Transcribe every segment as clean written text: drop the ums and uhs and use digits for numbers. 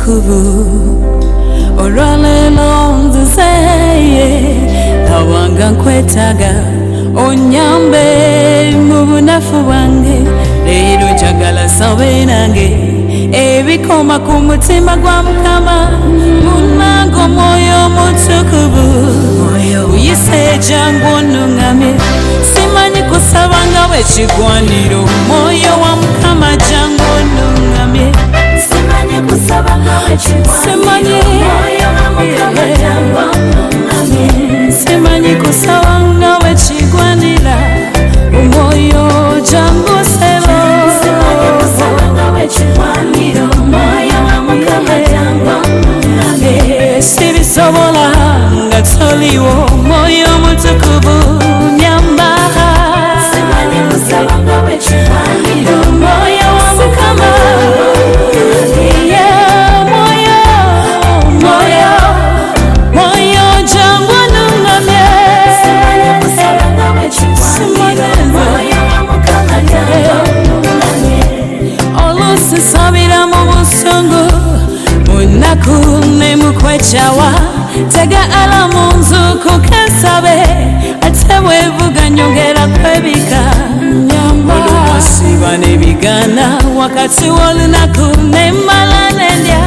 omutukuvu olwaleero nzizeye awanga nkwetaaga onyambe mu bunafu bwange leero njagala sabe nange ebikoma ku mutima gwa Mukama munange omwoyo omutukuvu uyise jangu onungamye simanyi kusaba nga wekigwaniro omwoyo wa Mukama jangu onungamye simanyi kusaba nga wekigwaniro omwoyo wa Mukama jangu onungamye simanyi kusaba nga wekigwanira omwoyo jangu sebo simanyi kusaba nga wekigwaniro omwoyo wa Mukama jangu onungamye sibisobola nga toliwo omwoyo omutukuvu nyamba simanyi kusaba nga wekigwaniro omwoyo wa Mukama sabira mu busungu munaku ne mukwechawa tega alamu nzuku kasabe ate wevuga nyongera kwebika olumasiba nebigana wakati wolunaku nemmala nendya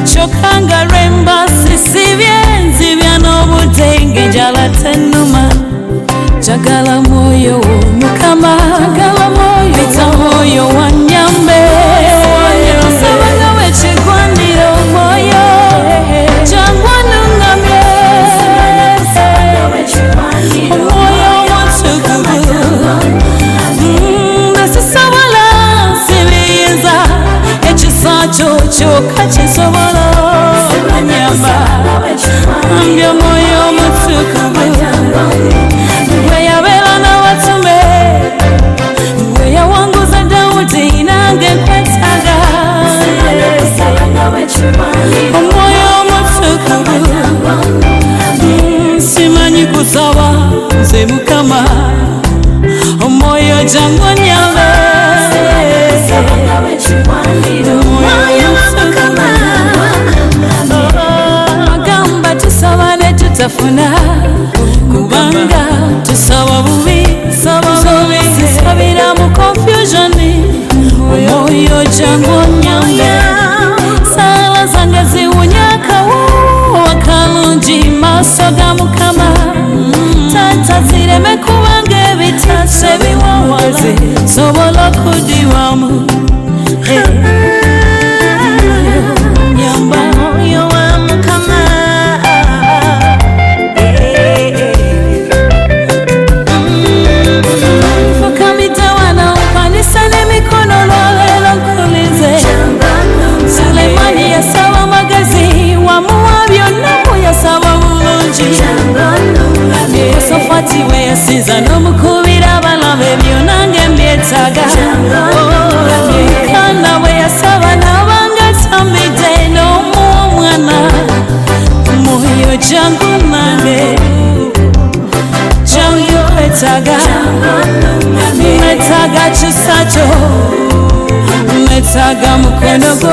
kyokanga lwemba sisibye nzibya n'obudenge njala tennuma jagala mwoyo Mukama jagala mwoyo bita mwoyo wanyambe sabanga wekigwaniro mwoyo jangu onungamye omwoyo omutukuvu nasisobola sibiyinza ekisa kyo kyokka kisobola nyamba ambye omwoyo omutukuvu weyabeera n'abatume weyawanguza Dawudi nange nkwetaaga omwoyo omutukuvu simanyi kusaba nze Mukama omwoyo jangu onyambe agamba tusaba ne tutafuna kubanga tusaba bubi sisabira mu confusion omwoyo jangu onyambe sala zange ziwunyakawo akalungi maaso ga Mukama tata zireme kubanga ebitase biwawaze sobola okudiwamu nyamba omwoyo wa Mukama fukamitawana mpanisa n'emikono lwaleero nkulize Sulemani yasaba magezi wamuwa byonna yasaba bulungi Yosafati we yasinza n'omukubira abalabe byo nange mbyetaaga Kana we yasaba n'abanga tambidde n'omuwa omwana mwoyo jangu nange jangu kwetaaga netaaga kisa kyo netaaga mukono gwo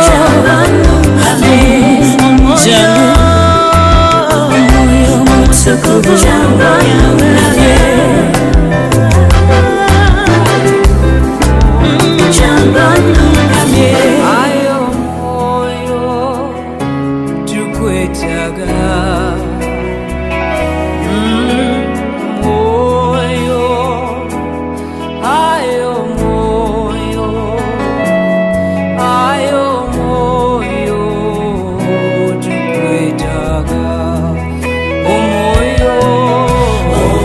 jangu omwoyo omutukuvu ayo mwoyo tukwetaaga Oh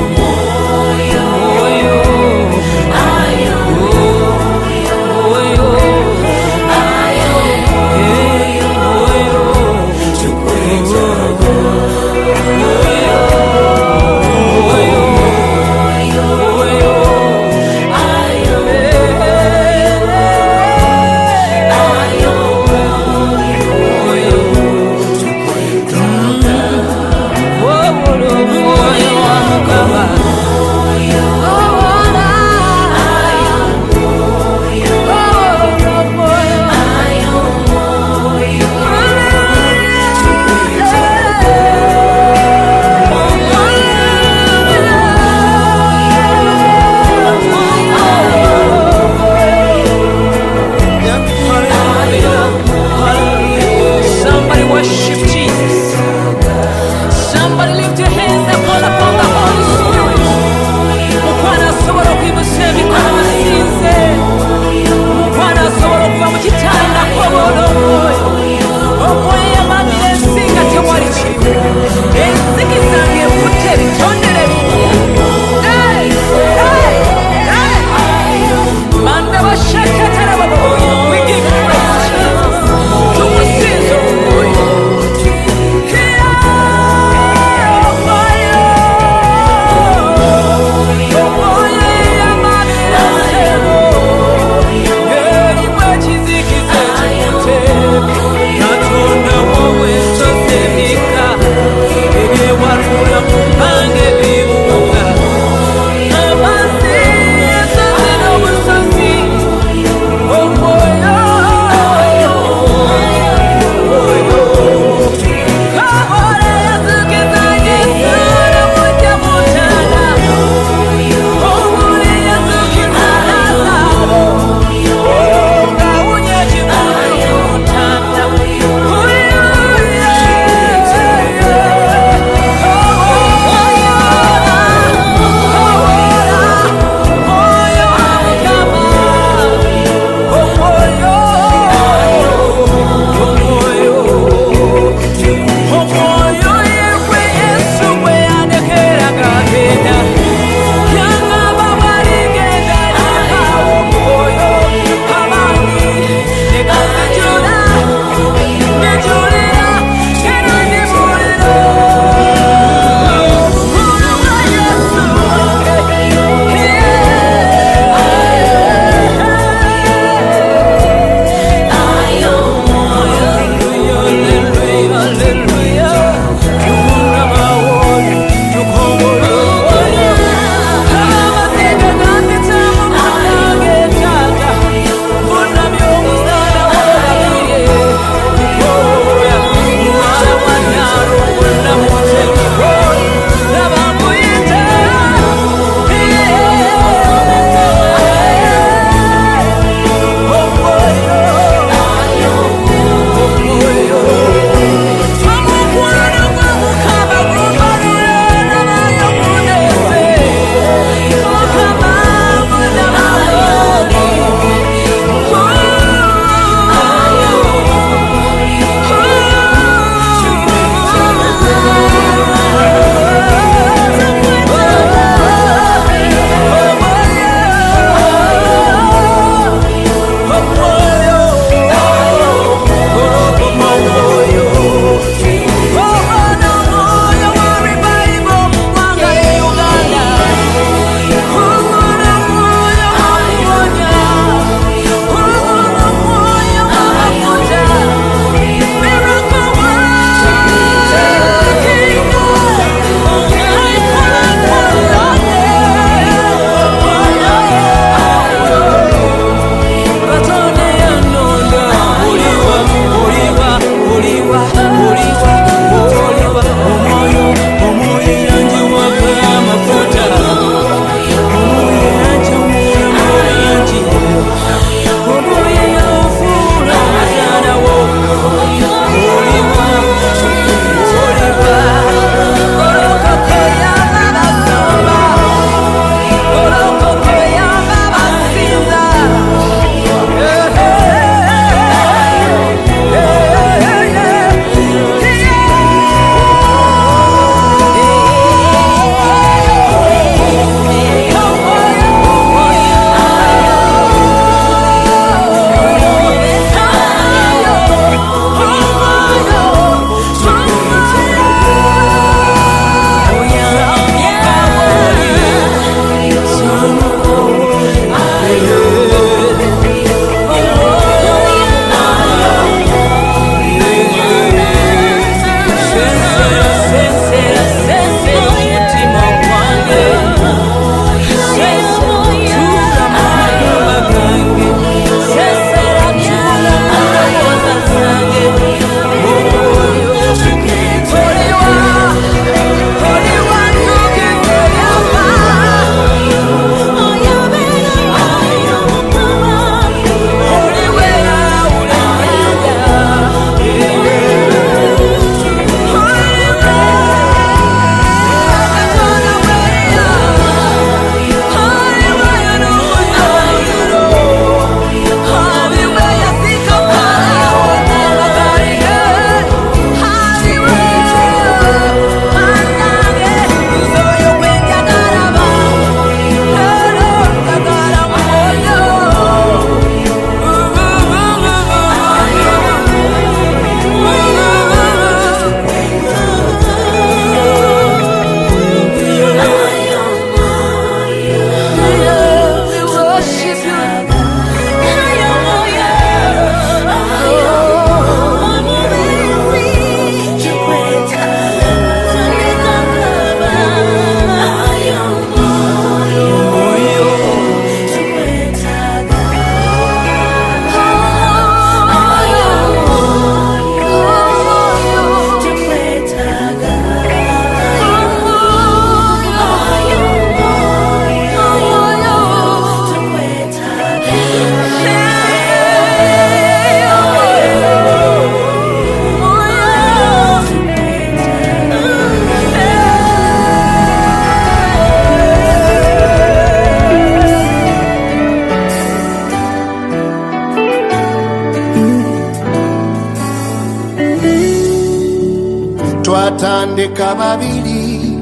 twatandika babiri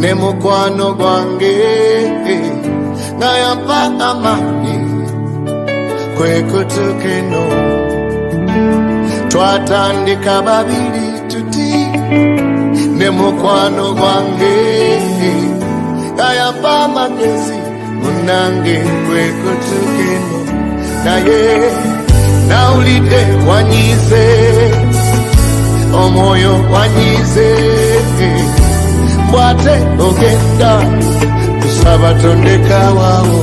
ne mukwano gwange nga yampa amaanyi kwekutuka eno. Twatandika babiri tuti ne mukwano gwange nga yampa amagezi munange kwekutuka eno. Naye nawulidde wanyize, omwoyo wanyize, bw'ate ogenda kusaba tondekaawo.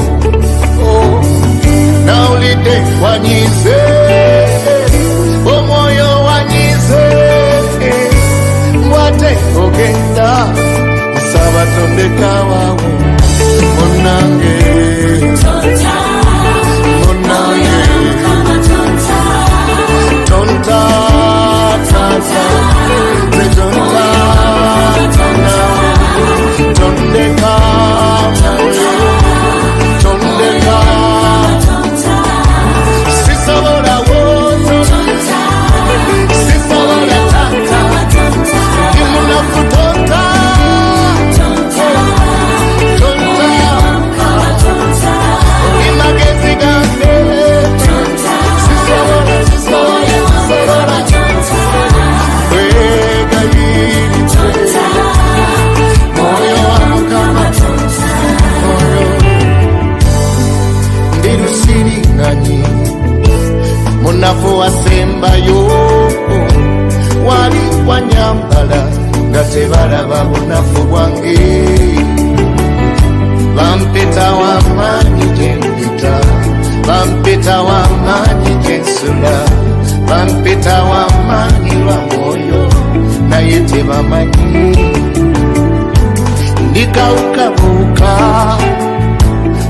Nawulidde wanyize, omwoyo wanyize, bw'ate ogenda kusaba tondekaawo. Munange munafu wasembayo wali wanyambala nga tebalaba bunafu bwange. Bampeta w'amaanyi gyempita, bampeta w'amaanyi gyensula, bampeta w'amaanyi lwa mwoyo naye tebamanyi ndikawukabuuka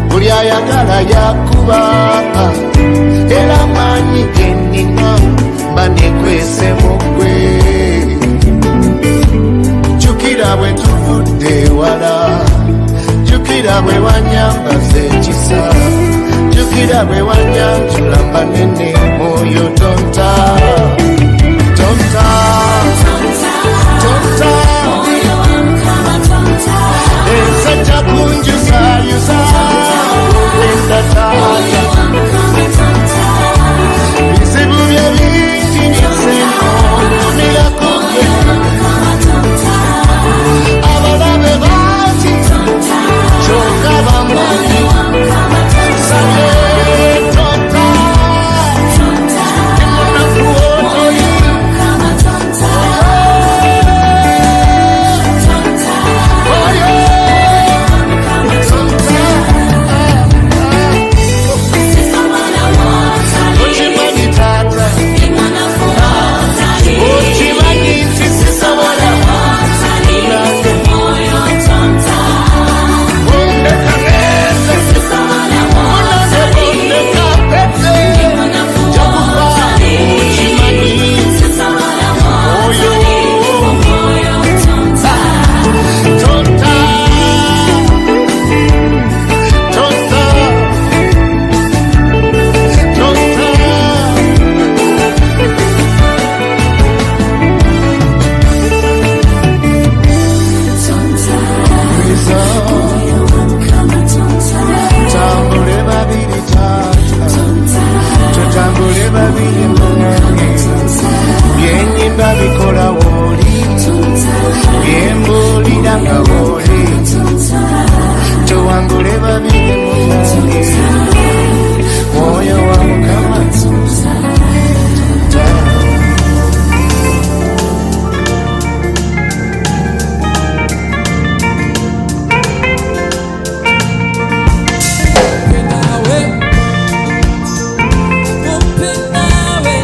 buli ayagala yakuba era amaanyi gennina mba nekwese mugwe. Jukira bwe tuvudde ewala, jukira bwe wanyambaza ekisa, jukira bwe wanyanjula mbanene mwoyo. Tonta tonta tonta ensajja kunjusayusa ogenda taata. Bizibu bye bingi nyensenga okunirako gwe, abalabe baati kyokka bamanyi. Sabye tonta emunaku otoyi Nawe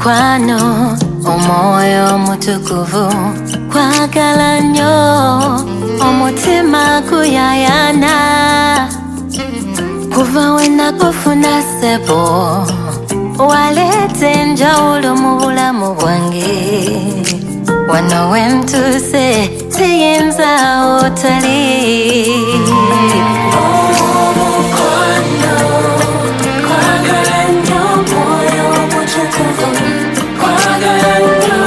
mukwano omwoyo omutukuvu kwagala nnyo omutima guyayana kuva we nakufuna ssebo waleeta enjawulo mu bulamu bwange wano we ntuuse siyinza otali omukwano kwagala nnyo omwoyo omutukuvu kwagala nnyo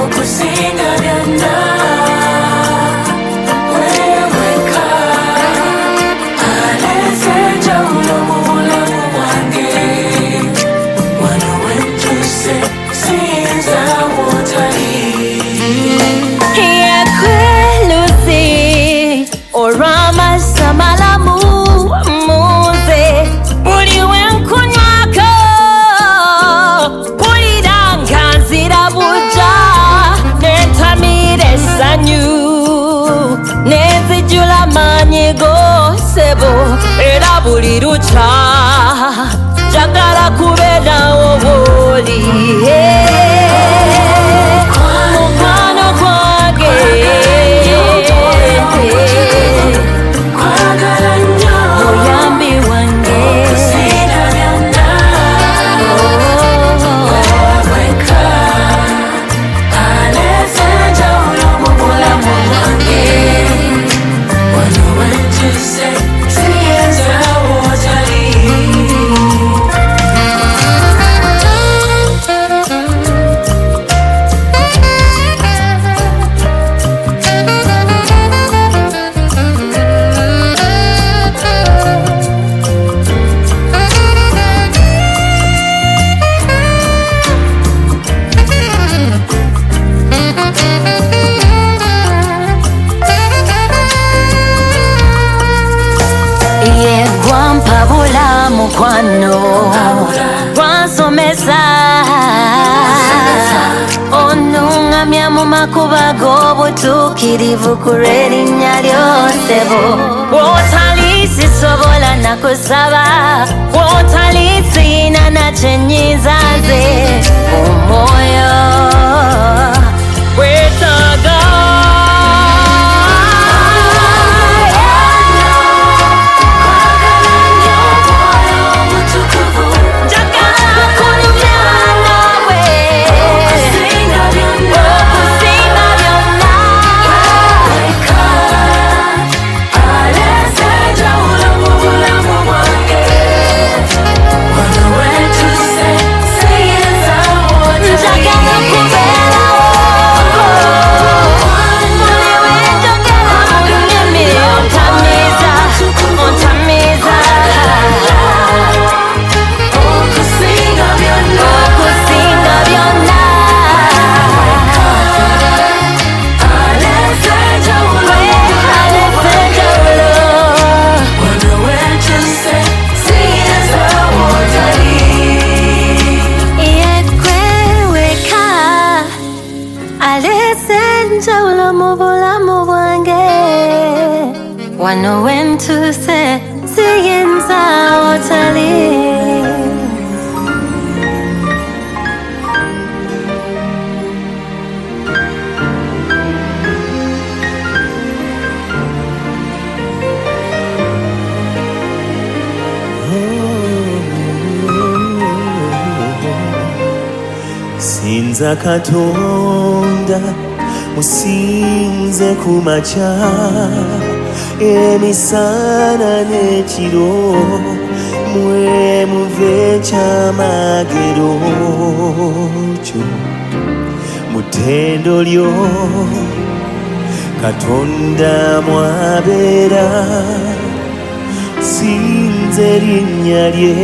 okusinga byonna weweka aleese enjawulo mu bulamu bwange wano we ntuuse siyinza wotali yekwelusi olw'amasamalamu muze buli wenkunywako mpulira nga nzira buja nentamira essanyu nenzijula maanyi g'osebo era buli lukya njagala kubeerawo bw'oli mukwano gwange muyambi wange yeggwampabula mukwano gwansomesa onungamya mu makuba g'obutuukirivu ku lw'erinnya ly'osebo bw'otali sisobola nakusaba bw'otali siina na kyenyiza nze omwoyo wetaaga wano we ntuuse siyinza otali sinza Katonda musinze ku makya emisana n'ekiro mwe muve ekyamagero kyo mu ttendo lyo Katonda mwabeera sinze erinnya lye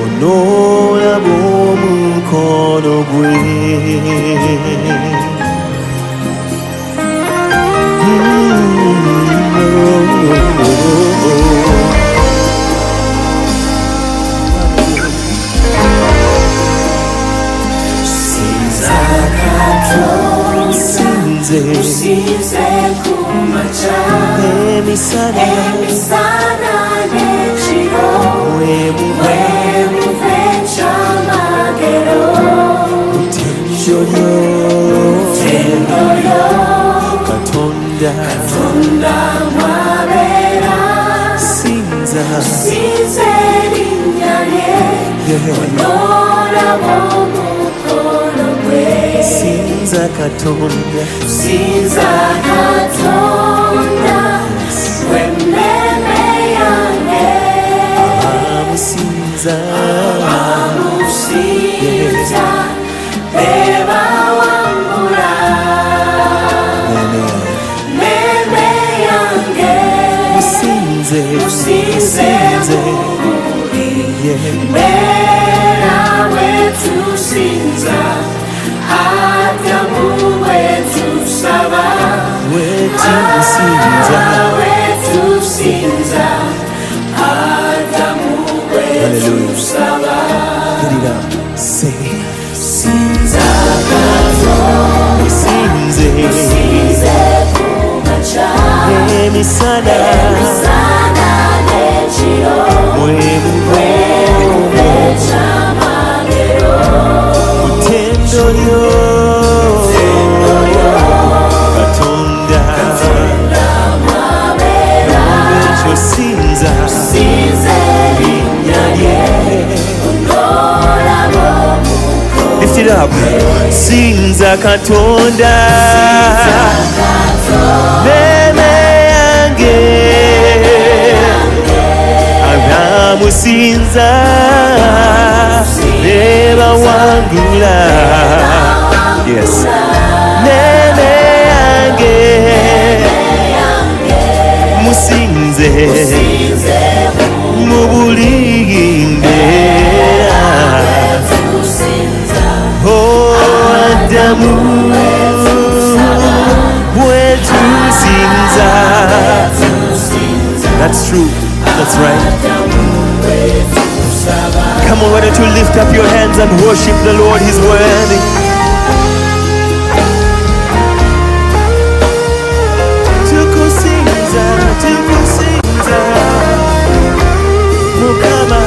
onoolaba omukono gwe Usinze kumacha emisana n'ekiro mwe muve ekyamagero Katonda mwabera sinza Sinze linnya lye Onoraba omukono gwe sinza Katonda Sinza Katonda w'emmeeme yange amusinza amusinza bebawangula mmeeme yange musinze mbeera wetusinza Adamu wetusaba wetusinza Adamu wetusaba Get it up, say Sinza Katonda musinze kumakya emisana n'ekiro mwemuve ekyamagero mutendo lyo Katonda mwabera ekyo sinza linnya lye onoraba omukono Lift it up. Sinza Katonda meme yange abamusinza nebawangula yes meme yange musinze mu bulimbe Oh, Adamu wetusinza That's true, that's right. Come on, why don't you lift up your hands and worship the Lord, He's worthy. Tukusinza Mukama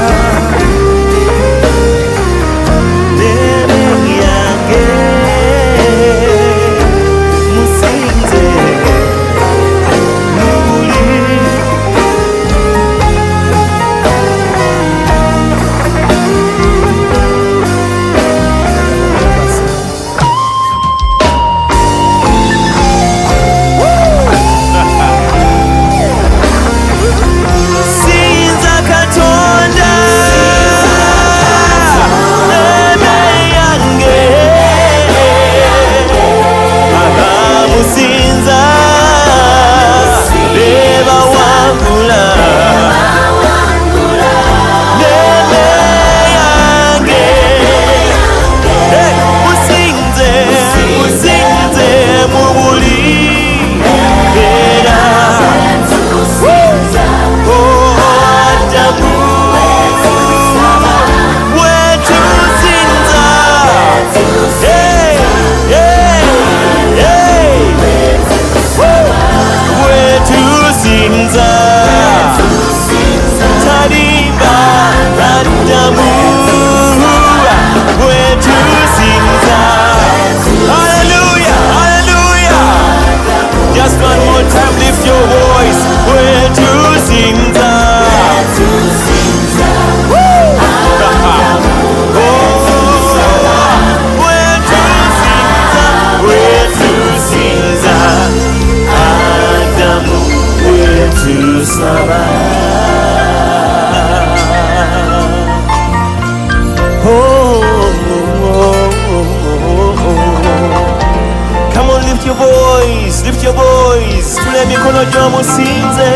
Lift your voice. Tule mikono juu musinze.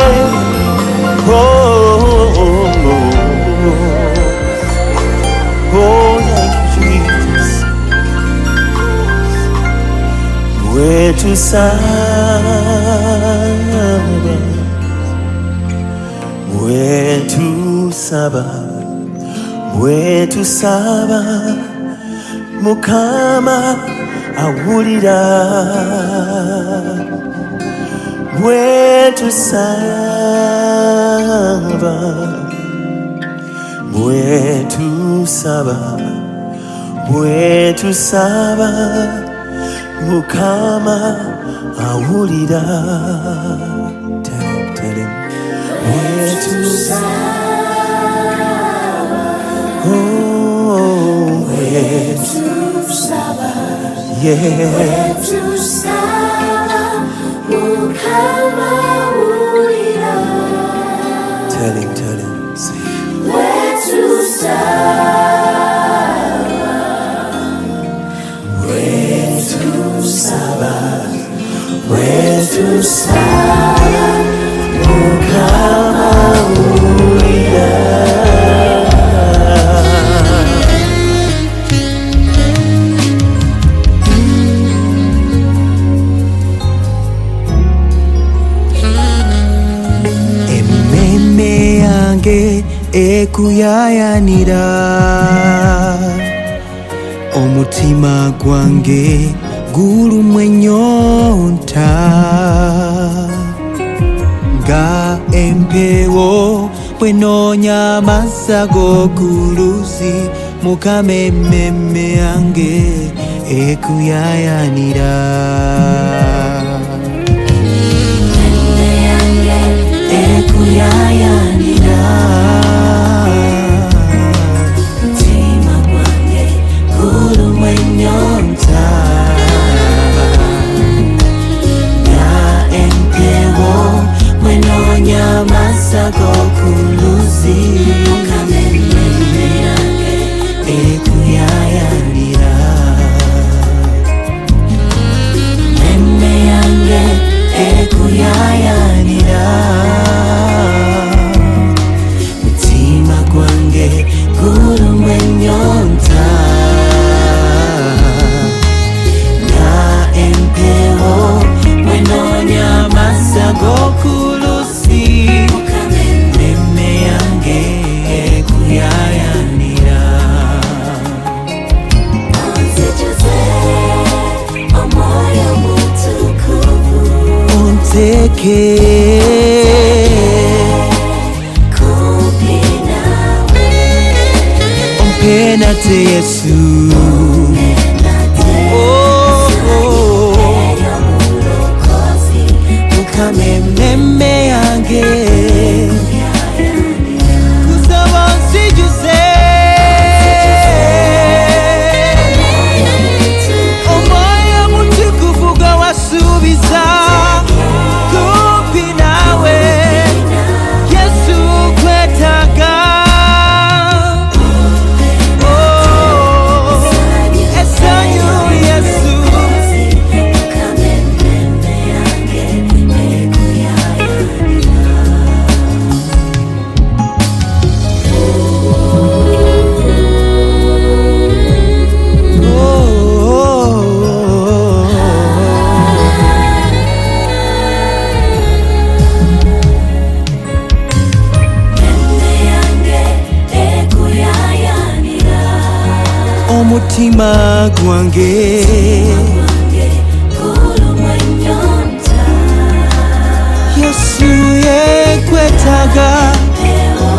Oh, thank you, Jesus. Wetu saba Mukama awulira wetu saba Mukama awulira. Tell him where to oh, where to yeah. Where to Mukama awulira. Tell him, say Where to Mukama awulira. Emmeme yange ekuyayanira, omutima gwange gulumwa ennyonta, nga empewo bwenoonya amazzi ag'okuluzi. Mukama emmeme yange ekuyayanira. Ekuyayanira, mutima gwange gulumwa ennyonta, nga empewo bwenoonya amazzi ag'okuluzi. Mukama emmeme yange ekuyayanira. Emmeme yange ekuyayanira, mutima gwange gulumwa ennyonta, nga empewo bwenoonya amazzi ag'okuluzi. Emmeme yange ekuyayanira. Onzijuze omwoyo omutukuvu. Onteke Kumpi nawe. ompe nate Yesu. Mukama emmeme yange kusaba onsijuze omwoyo omutukuvu gwe wasuubiza. Kumpi nawe Yesu nkwetaaga. Essanyu Yesu. Mukama emmeme yange ekuyayanira. Emmeme yange ekuyayanira. Omutima gwange Gwange gulumwa ennyonta. Yesu yekwetaaga,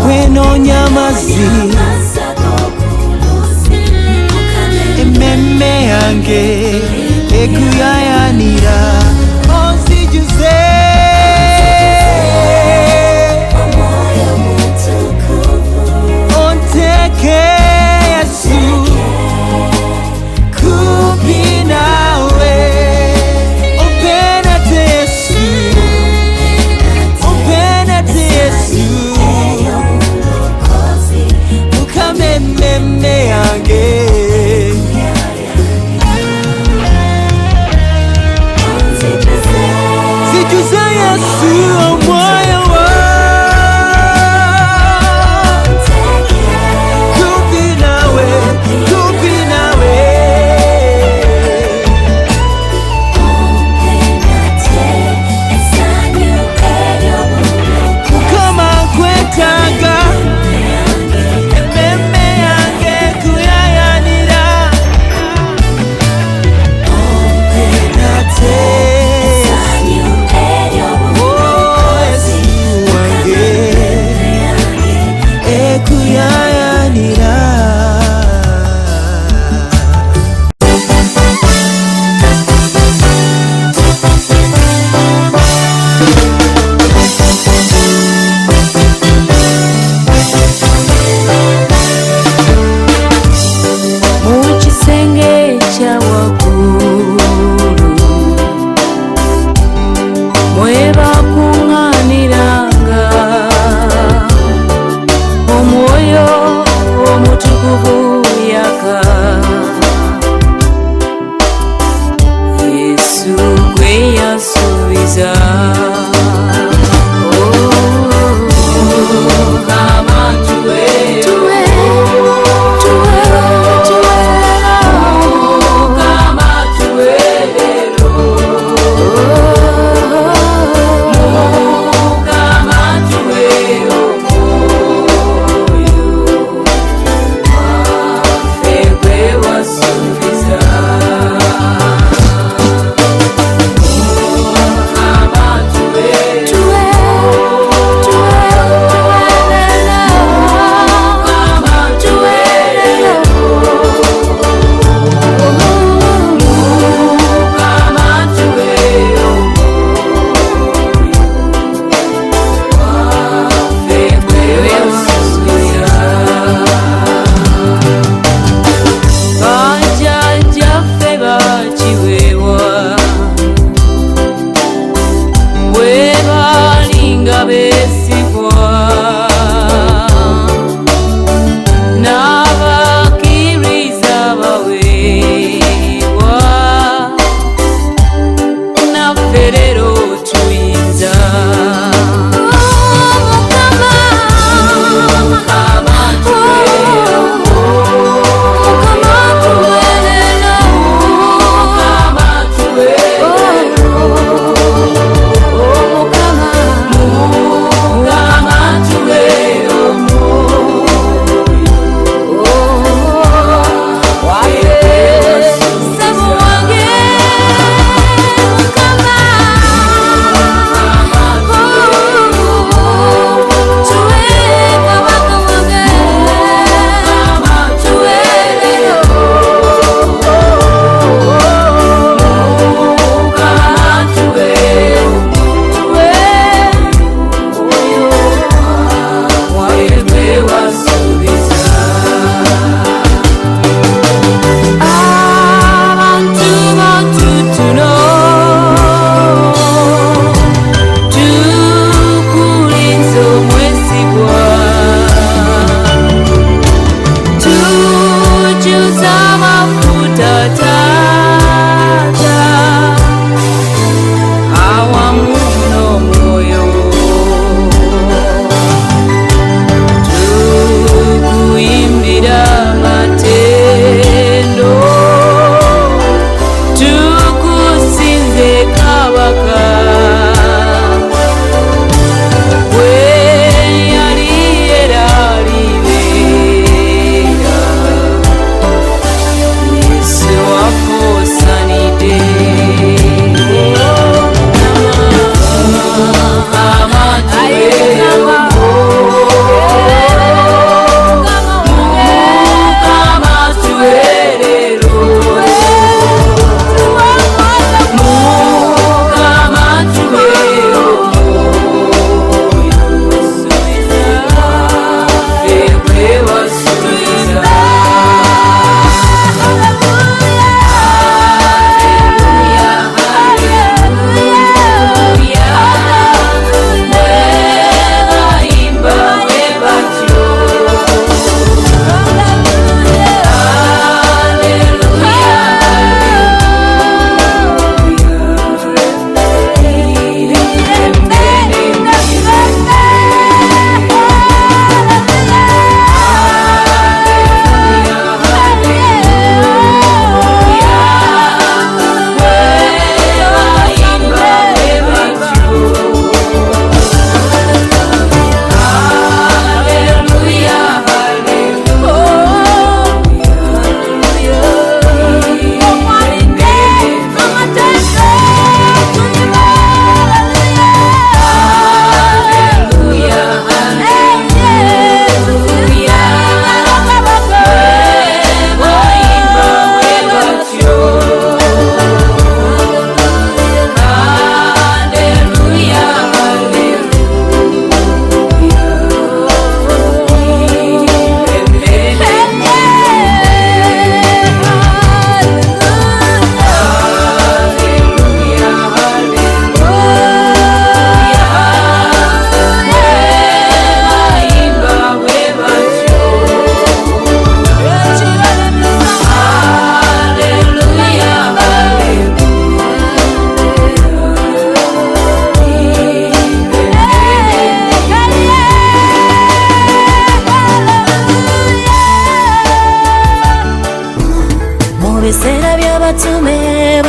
bwenoonya amazzi. Amazzi ag'okuluzi. Mukama Emmeme yange ekuyayanira. Onsijuze omwoyo omutukuvu. onteke Yesu. Kumpi nawe ompe nate Yesu. Ompe nate Yesu. Omulokozi. Mukama emmeme yange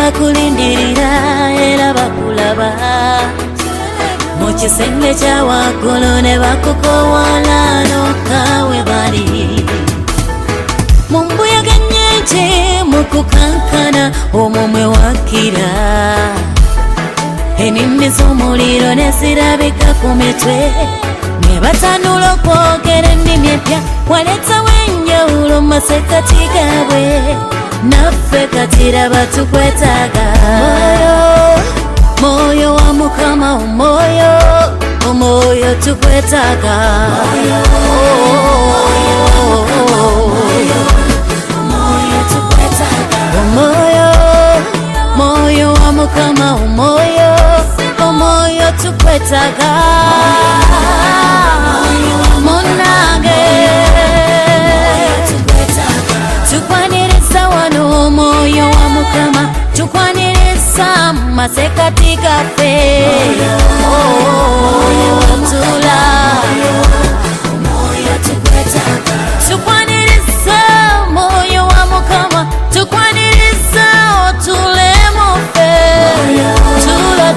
bakulindirira era bakulaba mu kisenge kya waggulu ne bakukowola n'okawe bali mu mbuyaga ennyingi mu kukankana omumwe wakira ennimi z'omuliro ne zirabika ku mitwe ne batanula okwogera ennimi empya waleetawo enjawulo mu masekkati gaabwe naffe katiraba tukwetaaga Mwoyo wa Mukama omwoyo omwoyo tukwetaaga Mwoyo wa Mukama omwoyo omwoyo tukwetaaga munange tukwaniriza wano omwoyo wa Mukama tukwaniriza masekati gaffe tula tukwaniriza omwoyo wa Mukama tukwaniriza otulemu ffe tula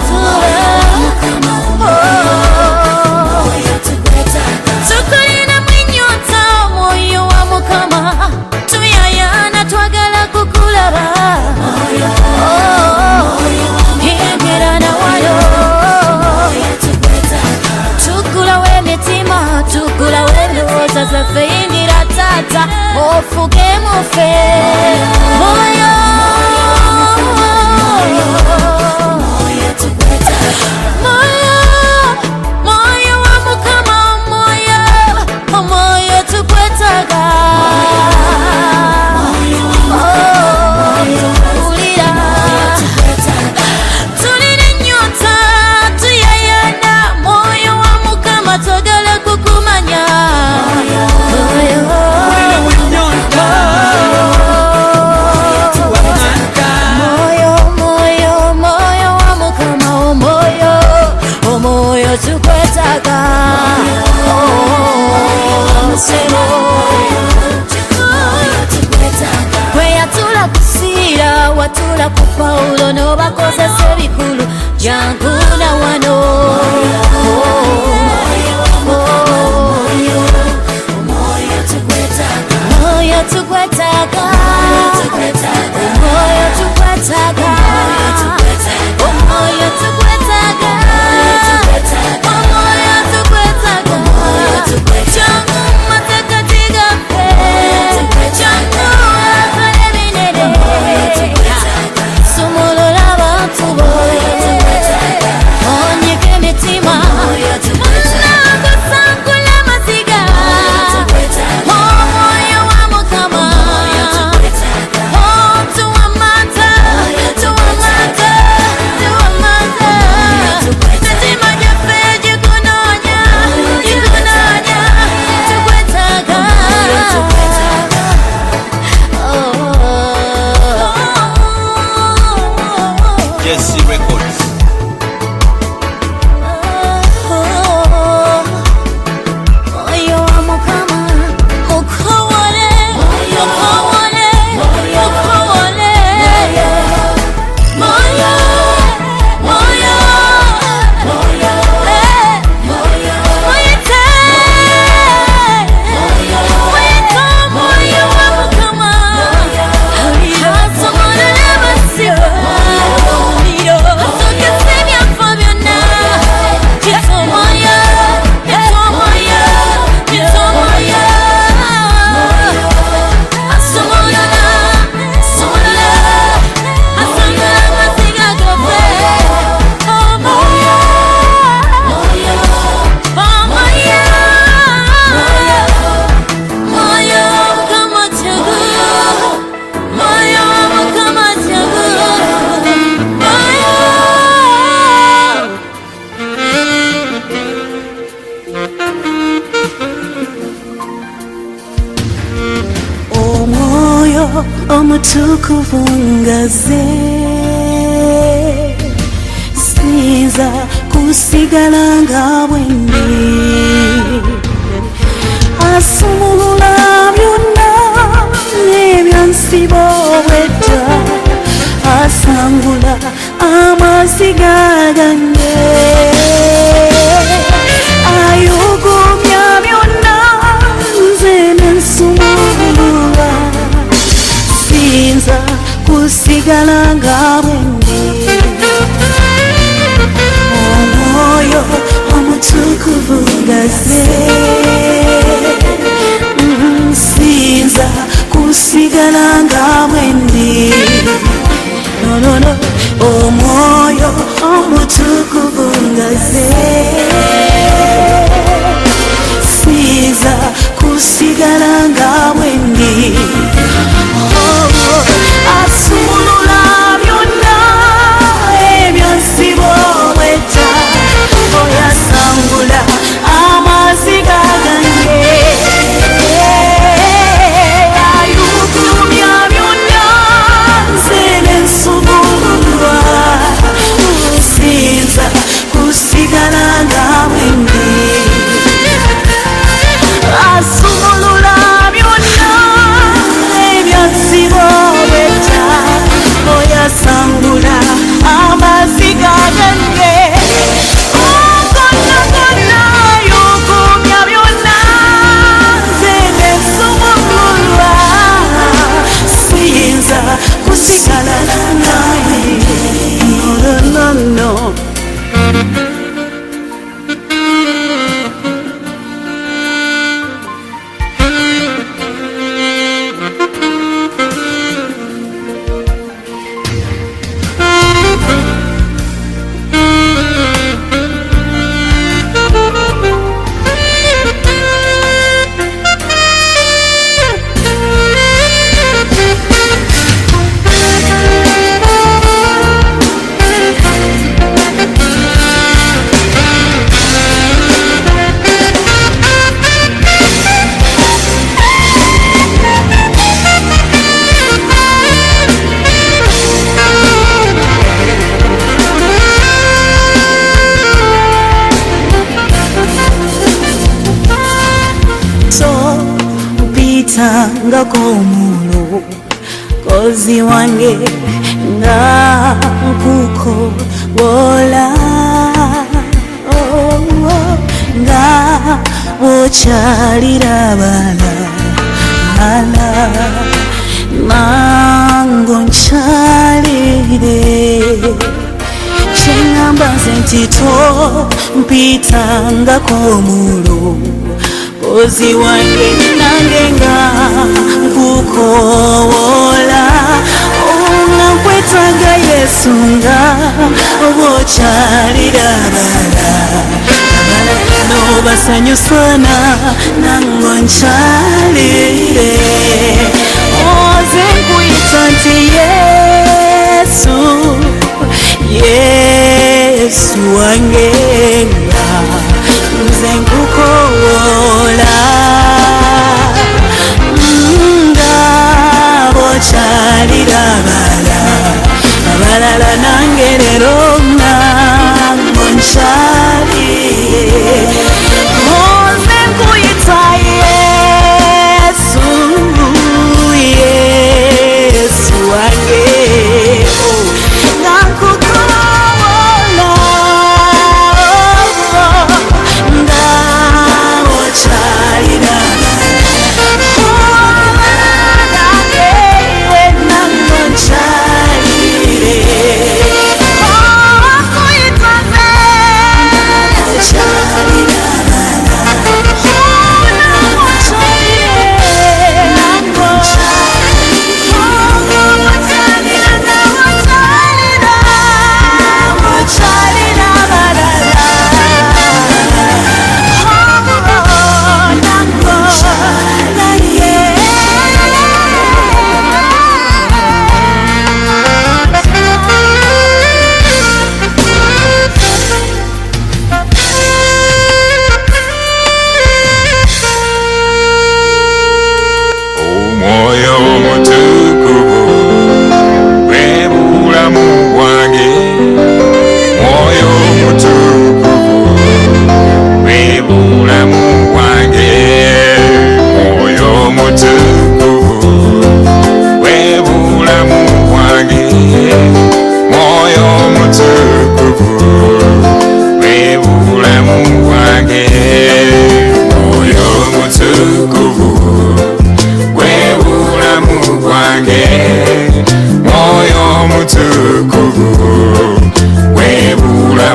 tukulina mwinyota omwoyo wa Mukama tuyayana twagala kukulaba hingirana wayo tukulawo emitima tukulawo endowooza zaffe yingira taata ofugemu ffe mwoyo mwoyo wa Mukama omwoyo omwoyo tukwetaaga tulira tulina ennyota tuyayana mwoyo wa Mukama twagala kukumanya mwoyo wa Mukama omwoyo tukwetaaga weyatula kusiira watula ku Pawulo n'obakozesa ebikulu jangula wano mwoyo tukwetaaga omwoyo tukwetaaga omwoyo tukwetaaga omwoyo tukwetaaga jangu masekati gaffe jangu akola ebinene sumulula abantu bo onyika emitima munakusangula amaziga omwoyo wa Mukama tuwa amata mitima gyaffe gikunoonya tukwetaaga Jesse Records. Mwoyo wa Mukama mukowole mukowole mukowole mwoyo mwoyo muyite mwoyo wa Mukama asomolole amasiga omuliro asokesa ebyafo byonna yita omwoyo asomolola asongola amasiga gaffe omwoyo mwoyo Mukama jagu mwoyo Mukama jagu mwoyo omwoyo omutukuvu ngaze sinza kusigala nga bwendi asumulula byonna n'ebyansiba obwedda asangu amasiga gange ayugumya byonna nze nensumulula sinza kusigala nga bwendi omwoyo omutukuvu ngaze sinza kusigala nga bwendi no omwoyo omutukuvu ngaze sinza kusigala nga bwendi asumulula byonna ebyansiba obwetta oyasangula amaziga gange ayugumya byonna nze nensumululwa sinza kusigala nga bwendi asumulula byonna ebyansiba obwetta oyasangula amaziga gange gonna yugumya byonna nze nensumululwa siyinza kusigala naye no. nga komulo kozi wange nga nkuko wola nga ochalira bala nango nchalire chengamba zentito mpita nga komulo kozi wange nange nga nkukowola unankwetanga Yesu nga obochalira bala nobasanyusana nango nchalire oze nkwita nti Yesu Yesu wange nga nze nkukowola nga bochalira abalala nange lero nango nchalire oze nkuyita Yesu Yesu wange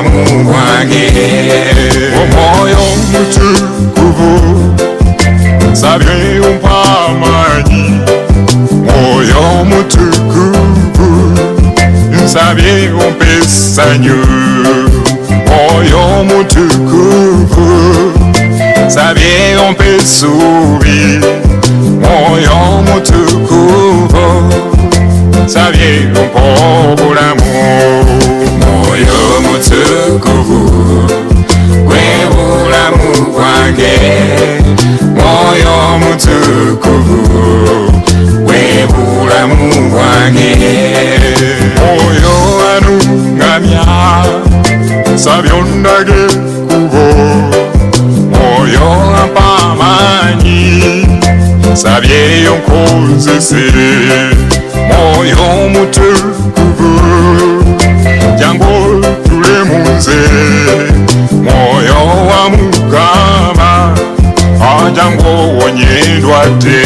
bulamu bwange. Omwoyo omutukuvu nsabye ompa amaanyi. Mwoyo omutukuvu nsabye ompa essanyu. Mwoyo omutukuvu nsabye ompa essuubi. Mwoyo omutukuvu nsabye ompa obulamu. Mwoyo omutukuvu gwe bulamu bwange. Mwoyo omutukuvu gwe bulamu bwange. Mwoyo anungamya nsabye ondage kubo. Mwoyo ampa amaanyi nsabye onkozese. Mwoyo omutukuvu jangu otule mu nze. Mwoyo wa Mukama jangu owonye endwadde.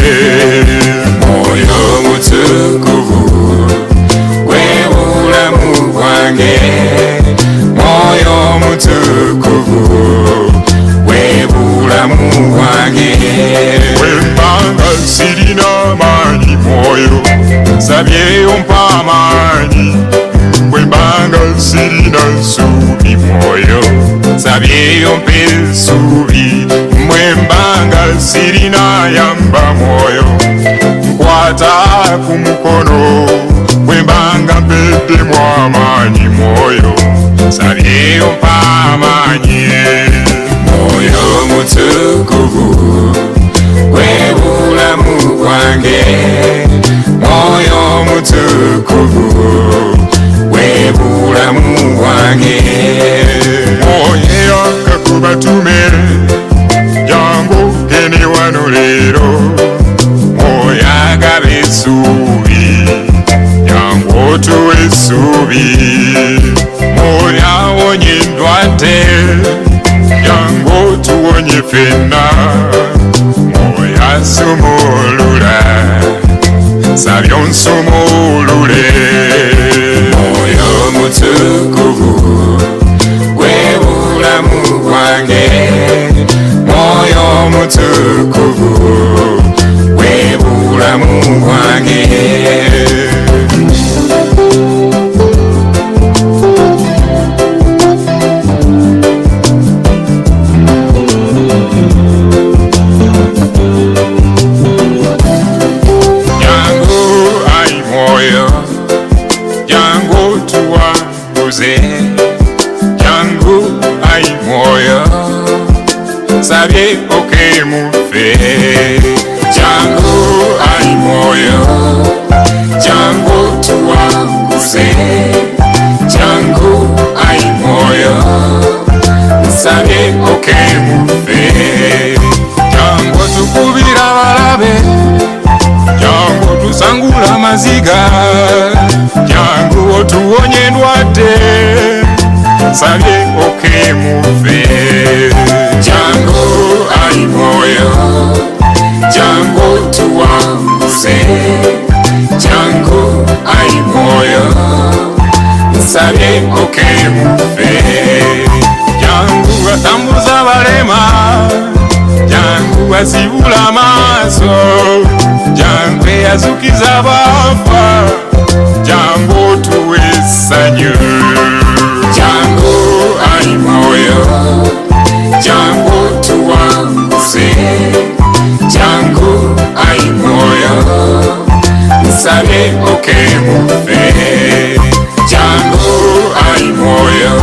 Mwoyo omutukuvu gwe bulamu bwange. Mwoyo omutukuvu gwe bulamu bwange. Bwembanga sirina maanyi mwoyo nsabye ompa amaanyi. Bwembanga sirina nsuubi mwoyo nsabye ompa essuubi. Bwembanga sirina yamba mwoyo nkwata ku mukono. Bwembanga mpeddemu amaanyi mwoyo nsabye ompa amaanyi. Mwoyo omutukuvu gwe bulamu bwange. Mwoyo omutukuvu gwe bulamu bwange. Mwoyo akakubatume jangu gende wano leero. Mwoyo agaba essuubi jangu otuwe essuubi. Mwoyo awonye endwadde jangu otuwonye ffenna. Mwoyo asumulula nsabye onsumulule. Mwoyo omutukuvu gwe bulamu bwange. Mwoyo omutukuvu gwe bulamu bwange. Jangu ai mwoyo nsabye okemufe. Jangu ai mwoyo jangu tuwanguze. Jangu ai mwoyo nsabye okemufe. Jangu tukubira balabe. Jangu tusangula maziga. Jangu otuwonye endwadde nsabye okemufe. Jangu ai mwoyo jangu tuwanguze. Jangu ai mwoyo nsabye okemufe. Jangu atambuza balema. Jangu azibula amaaso. Jangu eyazukiza abafa. Jangu otuwe essanyu. Jangu ai mwoyo jangu tuwanguze. Jangu ai mwoyo nsabye okemufe. Jangu ai mwoyo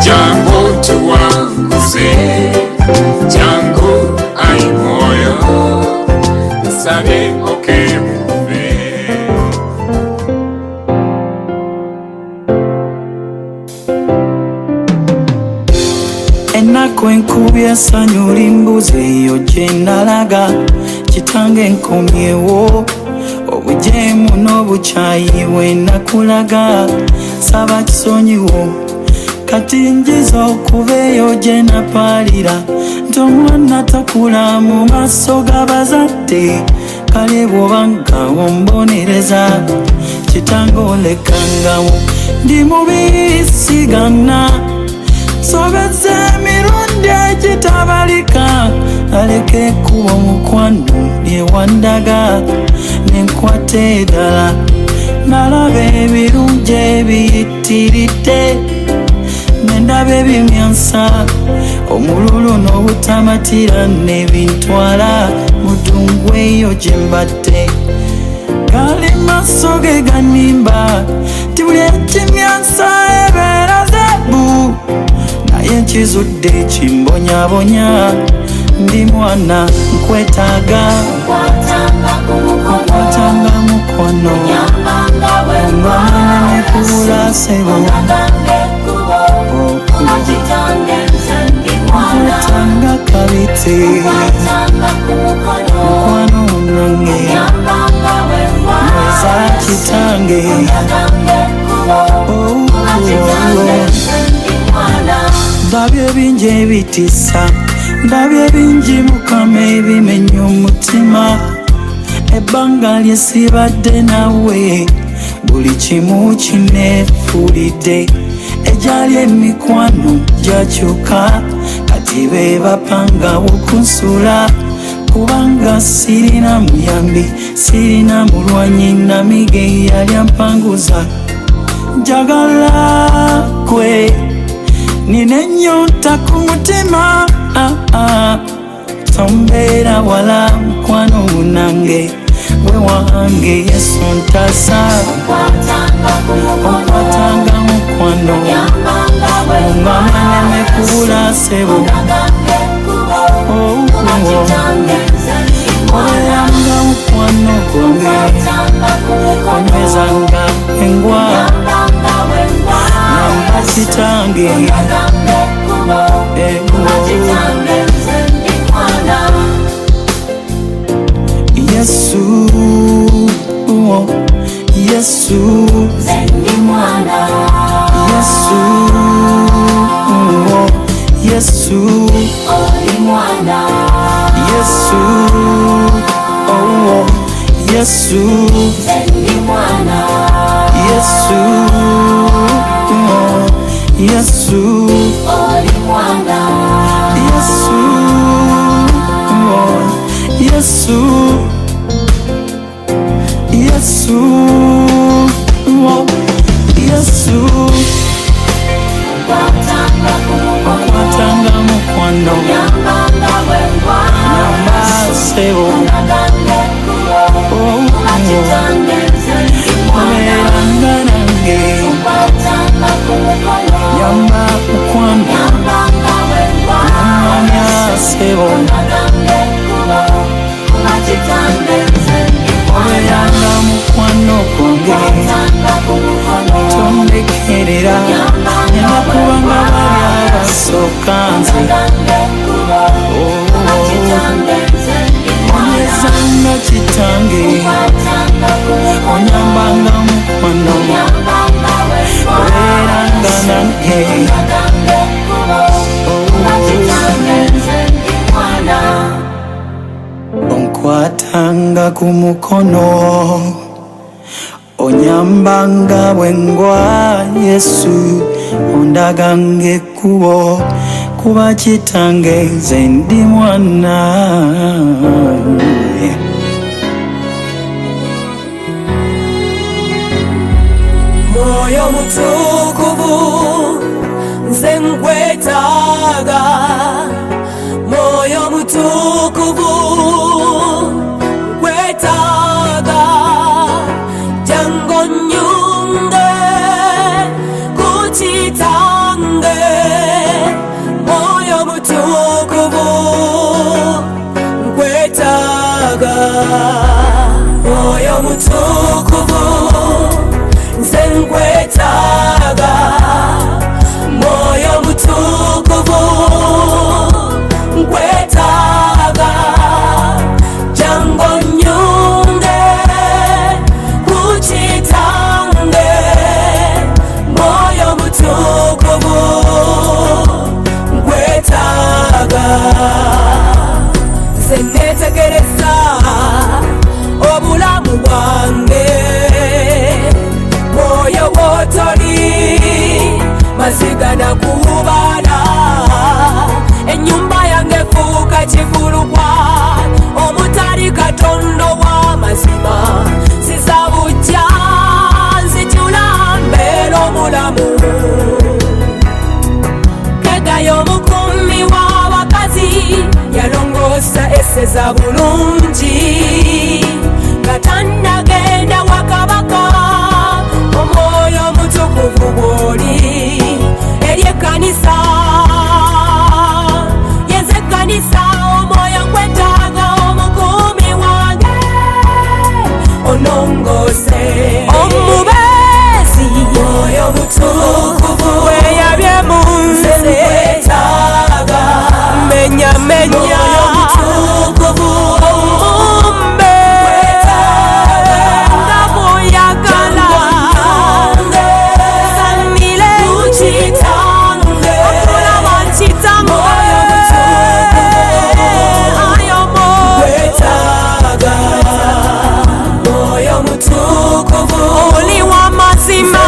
jangu tuwanguze. Jangu ai mwoyo nsabye okemufe. Ennaku enkubi essanyu limbuze eyo gye nalaga. Kitange nkomyewo obujeemu n'obukyayi bwe nakulaga. Saba kisonyiwo kati njiza okuba eyo gye napaalira. Nti omwana takula mu maaso g'abazadde. Kale bw'obanga ombonereza kitange olekangawo. Ndi mubi kusigana sobeze emirundi egitabalika aleke kuba omukwano lyewandaga nenkwata eddala nalaba ebirungi ebiyitiridde nendaba ebimyansa omululu n'obutamatira nebintwala mudungu eyo gye mbadde gali maso ge ganimba ti buli ekimyansa ebeera zebu naye nkizudde kimbonyabonya ndi mwana nkwetaaga nkwatanga mukono ngomene nekubula sebo nkwetanga kabiti mukwano nange mweza kitange ndabye bingi ebitisa ndabye bingi mukama ebimenya omutima ebbanga lyesibadde nawe buli kimu kineefulidde ejali emikwano gyakyuka kati be bapangawo kunsula kubanga sirina muyambi sirina mulwanyi namige yali ampanguza njagala gwe nina ennyonta ku mutima tombeera wala mukwano munange gwe wange Yesu ntasa onkwatanga mukwano ongamba nemekubula sebo obeeranga mukwano gwange onywezanga engwa namba kitange Yesu, Yesu, Yesu, Yesu, Yesu, Yesu, Yesu, Yesu, Yesu, Yesu, okwatanga mukwano nyamba sebo obeeranga nange nyamba mukwano namanya sebo obeeranga mukwano gwange tondekerera nyenda kubanga bali abasooka nze onyezanga kitange onyambanga mukwano obeeranga nange onkwatanga ku mukono onyambanga bwengwa Yesu ondaganga ekkubo kuba kitange nze ndi mwana Mwoyo mutukuvu nze nkwetaaga Mwoyo mutukuvu nkwetaaga jango nyunge kuchitange Mwoyo mutukuvu nkwetaaga Mwoyo mutukuvu nze nkwetaaga Mwoyo mutukuvu nkwetaaga jango nyunge kuchitange Mwoyo mutukuvu nkwetaaga nze netegereza obulamu bwange akulabirira bulungi nga tannagenda wakabaka. Omwoyo omutukuvu bw'oli eri ekkanisa, yenze ekkanisa. Omwoyo nkwetaaga, omukuumi wange onongose, omubeezi. Omwoyo omutukuvu weyabye mu nze nkwetaaga, menya menya omumbe nga muyagala sanile kitange okulaba kitange ayomo wetaaga. Mwoyo mutukuvu oli w'amazima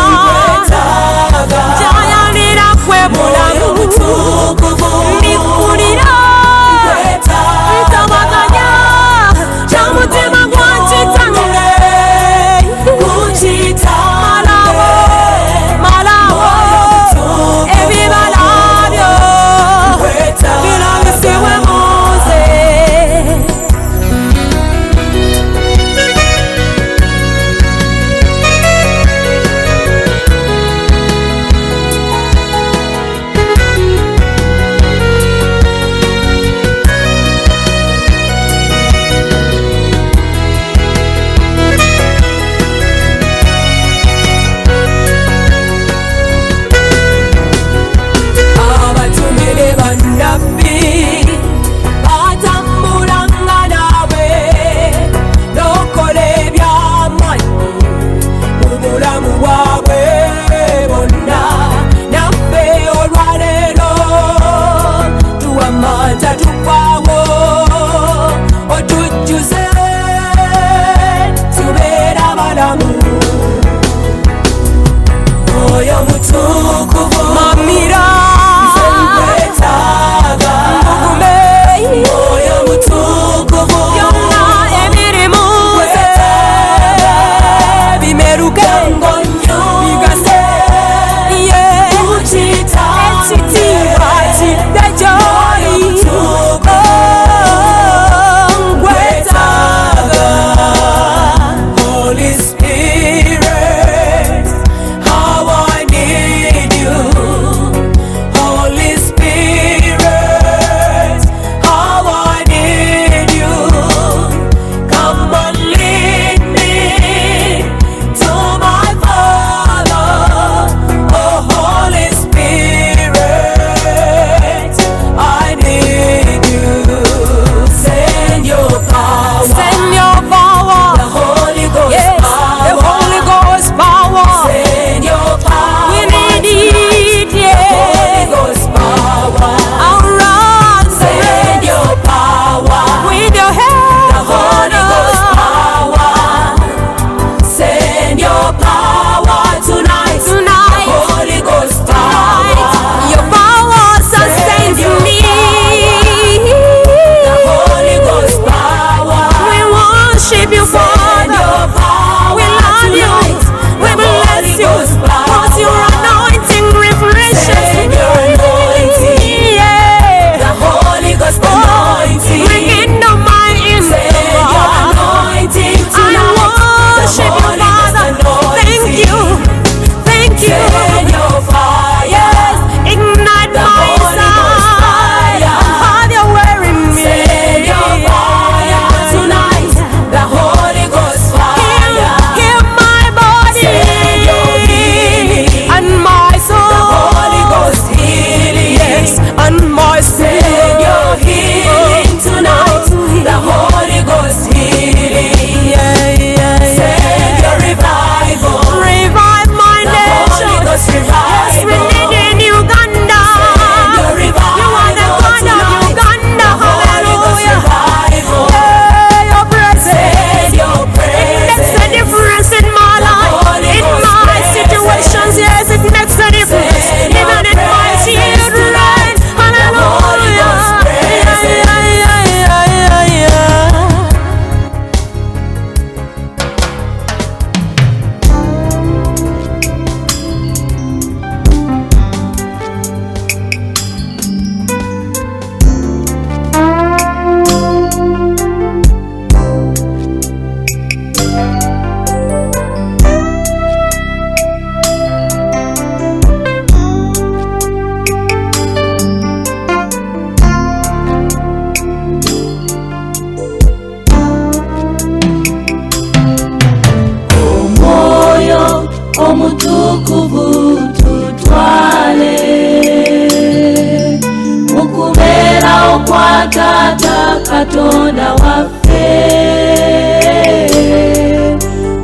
Katonda waffe.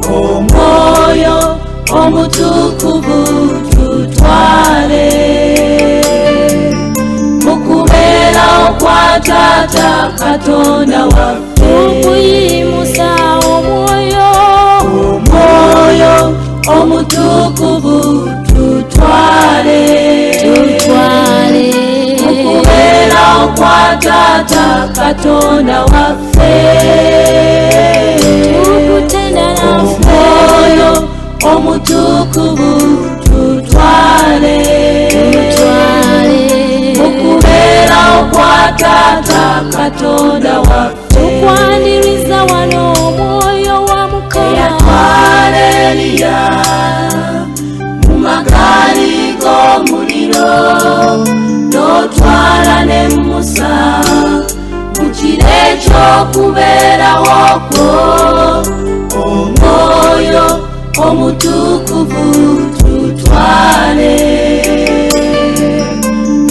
Omwoyo omutukuvu tutwale mukubeera kwa Taata Katonda waffe. Tukuyimusa omwoyo omutukuvu tutwale mukubeera kwa Taata Katonda waffe. Omwoyo omutukuvu tutwale mukubeera kwa Taata Katonda waffe. Tukwaniriza wano omwoyo wa Mukama yatwala Eliya mu magaali g'omuliro, n'otwala ne Musa mu kire ky'okubeerawo kwo. Omwoyo omutukuvu tutwale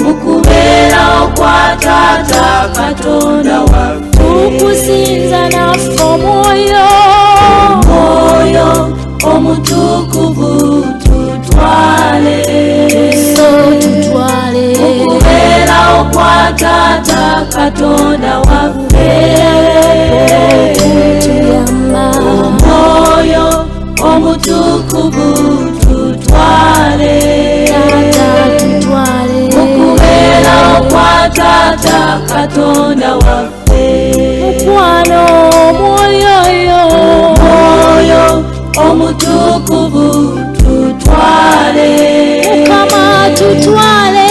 mukubeera kwa Taata Katonda waffe. Tukusinza naffe omwoyo omutukuvu tutwale mukubeera kwa Taata Katonda waffe. Omwoyo omutukuvu tutwale mukubeera kwa Taata Katonda waffe. Mukwano omwoyo omutukuvu tutwale Mukama tutwale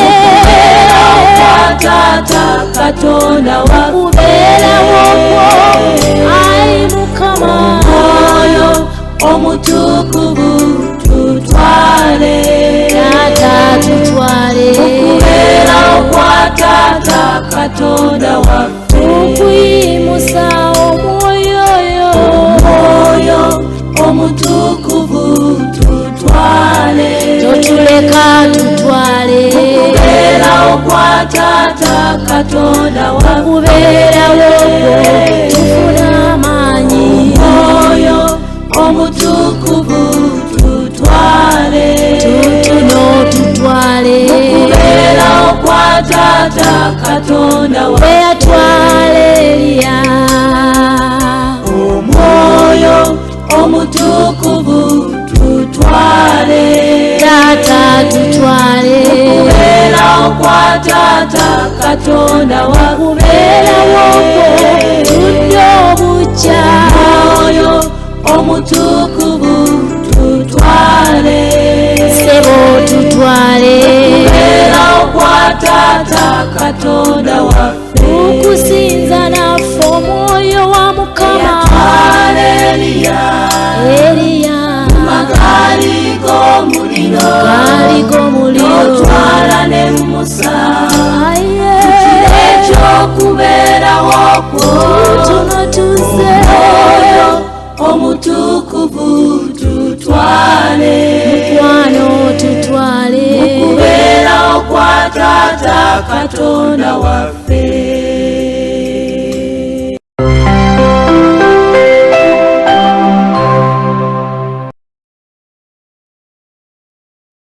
kwa Taata Katonda wakubeerawo ayi Mukama. Omwoyo omutukuvu tutwale Taata tutwale mukubeera kwa Taata Katonda waffe. Tukuyimusa omwoyo omutukuvu tutwale totuleka tutwale mukubeera kwa Taata Katonda wakubeerawo tufuna amaanyi. Omwoyo omutukuvu tutwale tutuno tutwale mukubeera kwa Taata Katonda weyatwala Eliya. Omwoyo omutukuvu tutwale Taata tutwale mukubeera kwa Taata Katonda wakubeerawo tudde obukya. Omwoyo omutukuvu tutwale sebo tutwale mukubeera kwa Taata Katonda waffe. Tukusinza naffe omwoyo wa Mukama Eliya magaali g'omuliro, n'otwala ne Musa kire ky'okubeerawo kwo. Omwoyo omutukuvu tutwale mukwano tutwale mukubeera kwa Taata Katonda